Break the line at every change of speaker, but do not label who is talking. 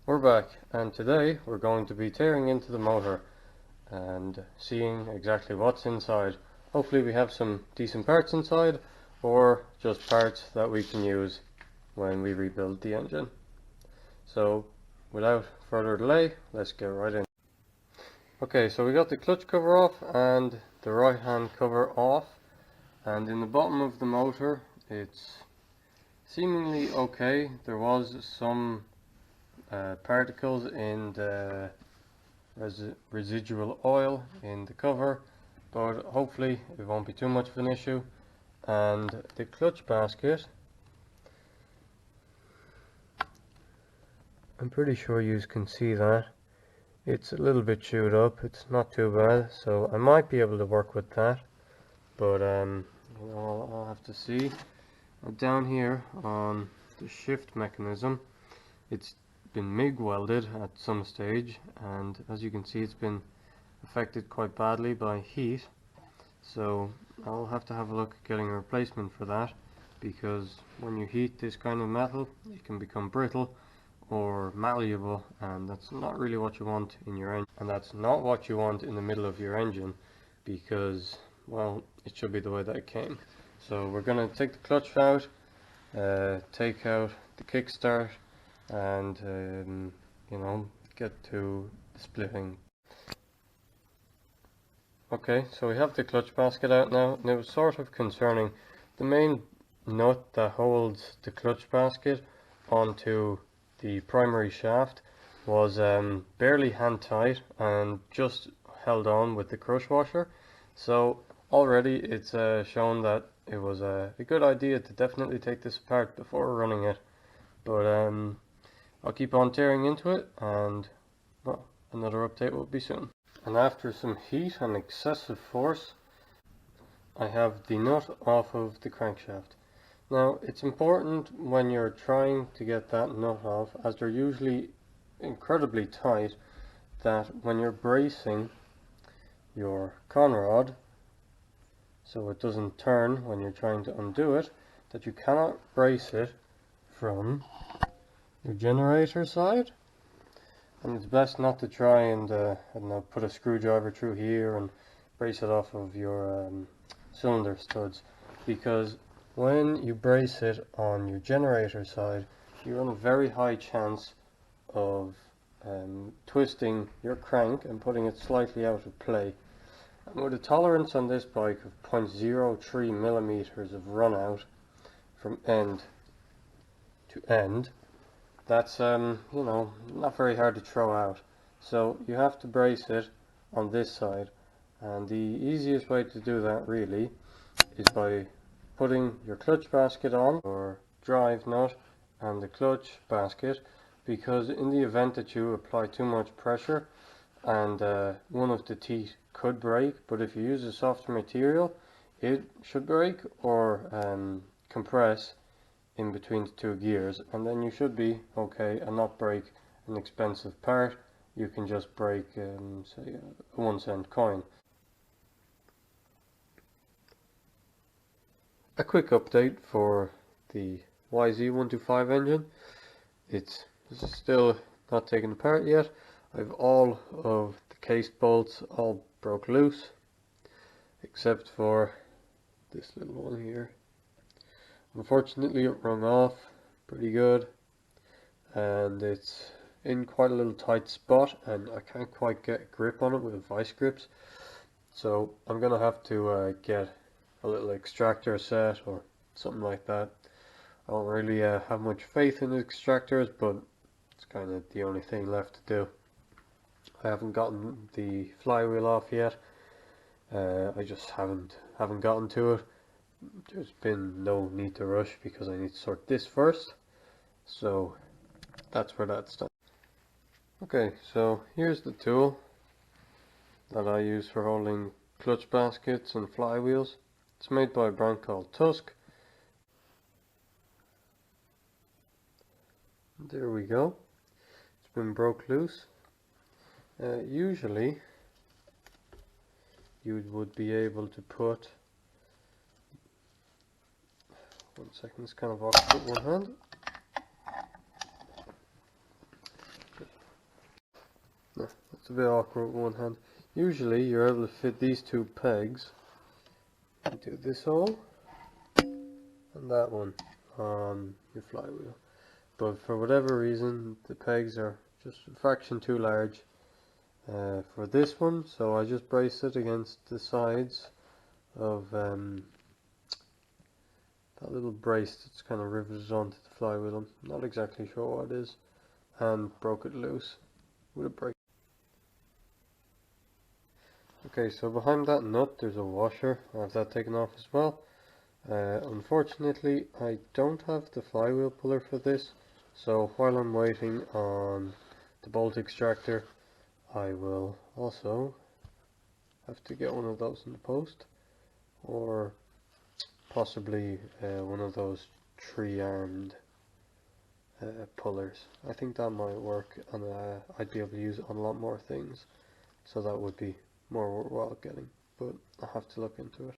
We're back, and today we're going to be tearing into the motor and seeing exactly what's inside. Hopefully we have some decent parts inside, or just parts that we can use when we rebuild the engine. So without further delay, let's get right in. Okay, so we got the clutch cover off and the right hand cover off, and in the bottom of the motor it's seemingly okay. There was some particles in the residual oil in the cover, but hopefully it won't be too much of an issue. And the clutch basket, I'm pretty sure you can see that it's a little bit chewed up. It's not too bad, so I might be able to work with that, but I'll have to see. Down here on the shift mechanism, it's been MIG welded at some stage, and as you can see it's been affected quite badly by heat, so I'll have to have a look at getting a replacement for that, because when you heat this kind of metal it can become brittle or malleable, and that's not really what you want in your engine, and that's not what you want in the middle of your engine, because, well, it should be the way that it came. So we're going to take the clutch out, take out the kickstart, and get to the splitting. Okay, so we have the clutch basket out now, and it was sort of concerning. The main nut that holds the clutch basket onto the primary shaft was barely hand tight and just held on with the crush washer. So already it's shown that it was a good idea to definitely take this apart before running it. But I'll keep on tearing into it, and well, another update will be soon. And after some heat and excessive force, I have the nut off of the crankshaft. Now, it's important when you're trying to get that nut off, as they're usually incredibly tight, that when you're bracing your conrod so it doesn't turn when you're trying to undo it, that you cannot brace it from your generator side. And it's best not to try and put a screwdriver through here and brace it off of your cylinder studs, because when you brace it on your generator side, you run a very high chance of twisting your crank and putting it slightly out of play. And with a tolerance on this bike of 0.03 millimeters of run out from end to end, that's not very hard to throw out. So you have to brace it on this side, and the easiest way to do that really is by putting your clutch basket on, or drive nut and the clutch basket, because in the event that you apply too much pressure and one of the teeth could break, but if you use a softer material it should break or compress in between the two gears, and then you should be okay and not break an expensive part. You can just break say a 1-cent coin. A quick update for the YZ125 engine. It's still not taken apart yet. I've all of the case bolts all broke loose, except for this little one here. Unfortunately it wrung off pretty good, and it's in quite a little tight spot, and I can't quite get a grip on it with vice grips. So I'm gonna have to get a little extractor set or something like that. I don't really have much faith in extractors, but it's kind of the only thing left to do. I haven't gotten the flywheel off yet. I just haven't gotten to it. There's been no need to rush because I need to sort this first. So that's where that's done. Okay, so here's the tool that I use for holding clutch baskets and flywheels. It's made by a brand called Tusk. There we go. It's been broke loose. Usually you would be able to put, one second, it's kind of awkward with one hand. It's a bit awkward with one hand. Usually you're able to fit these two pegs into this hole and that one on your flywheel. But for whatever reason the pegs are just a fraction too large for this one, so I just brace it against the sides of that little brace that's kind of riveted onto the flywheel. I'm not exactly sure what it is, and broke it loose with a brake. Okay, so behind that nut there's a washer. I have that taken off as well. Unfortunately I don't have the flywheel puller for this, so while I'm waiting on the bolt extractor I will also have to get one of those in the post, or possibly one of those tree-armed pullers. I think that might work, and I'd be able to use it on a lot more things, so that would be more worthwhile getting, but I have to look into it.